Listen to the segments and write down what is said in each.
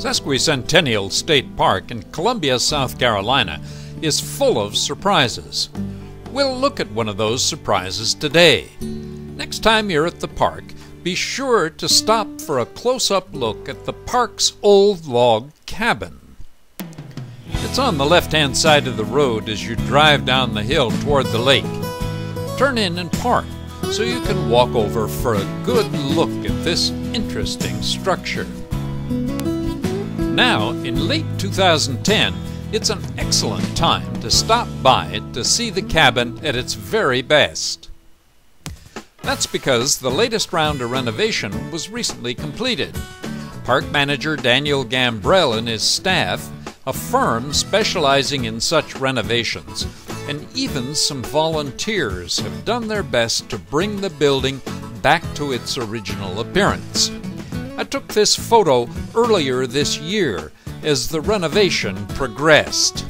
Sesquicentennial State Park in Columbia, South Carolina is full of surprises. We'll look at one of those surprises today. Next time you're at the park, be sure to stop for a close-up look at the park's old log cabin. It's on the left-hand side of the road as you drive down the hill toward the lake. Turn in and park so you can walk over for a good look at this interesting structure. Now, in late 2010, it's an excellent time to stop by it to see the cabin at its very best. That's because the latest round of renovation was recently completed. Park manager Daniel Gambrell and his staff, a firm specializing in such renovations, and even some volunteers have done their best to bring the building back to its original appearance. I took this photo earlier this year as the renovation progressed.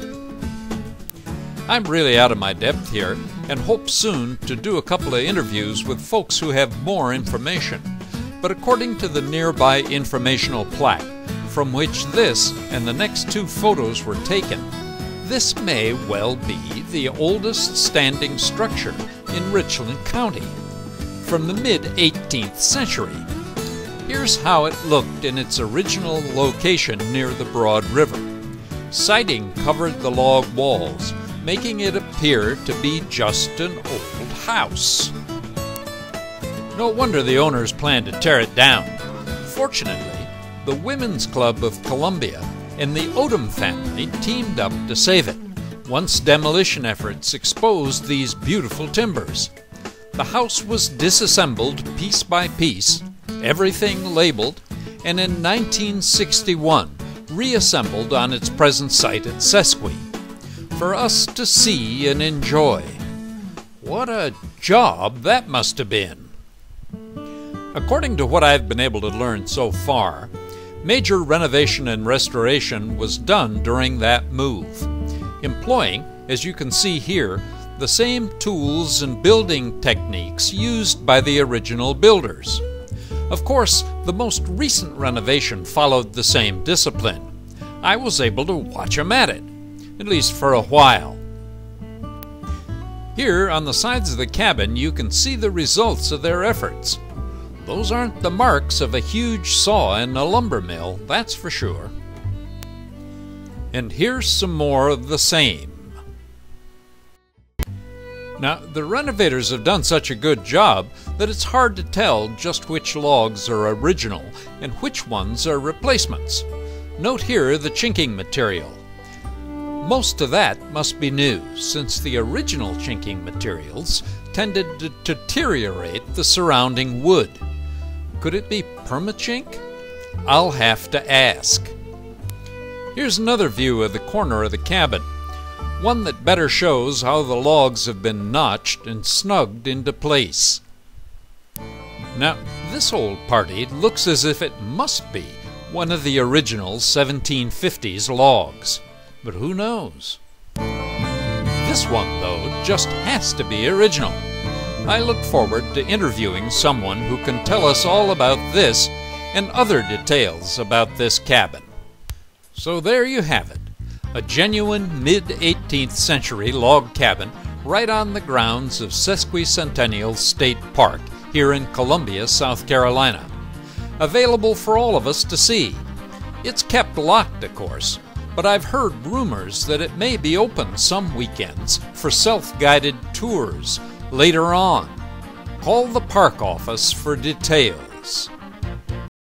I'm really out of my depth here and hope soon to do a couple of interviews with folks who have more information. But according to the nearby informational plaque, from which this and the next two photos were taken, this may well be the oldest standing structure in Richland County, from the mid-18th century. Here's how it looked in its original location near the Broad River. Siding covered the log walls, making it appear to be just an old house. No wonder the owners planned to tear it down. Fortunately, the Women's Club of Columbia and the Odom family teamed up to save it, once demolition efforts exposed these beautiful timbers. The house was disassembled piece by piece, everything labeled, and in 1961 reassembled on its present site at Sesqui, for us to see and enjoy. What a job that must have been! According to what I've been able to learn so far, major renovation and restoration was done during that move, employing, as you can see here, the same tools and building techniques used by the original builders. Of course, the most recent renovation followed the same discipline. I was able to watch them at it, at least for a while. Here on the sides of the cabin you can see the results of their efforts. Those aren't the marks of a huge saw in a lumber mill, that's for sure. And here's some more of the same. Now, the renovators have done such a good job that it's hard to tell just which logs are original and which ones are replacements. Note here the chinking material. Most of that must be new, since the original chinking materials tended to deteriorate the surrounding wood. Could it be permachink? I'll have to ask. Here's another view of the corner of the cabin, one that better shows how the logs have been notched and snugged into place. Now, this old party looks as if it must be one of the original 1750s logs, but who knows? This one, though, just has to be original. I look forward to interviewing someone who can tell us all about this and other details about this cabin. So there you have it. A genuine mid-18th century log cabin right on the grounds of Sesquicentennial State Park here in Columbia, South Carolina. Available for all of us to see. It's kept locked, of course, but I've heard rumors that it may be open some weekends for self-guided tours later on. Call the park office for details.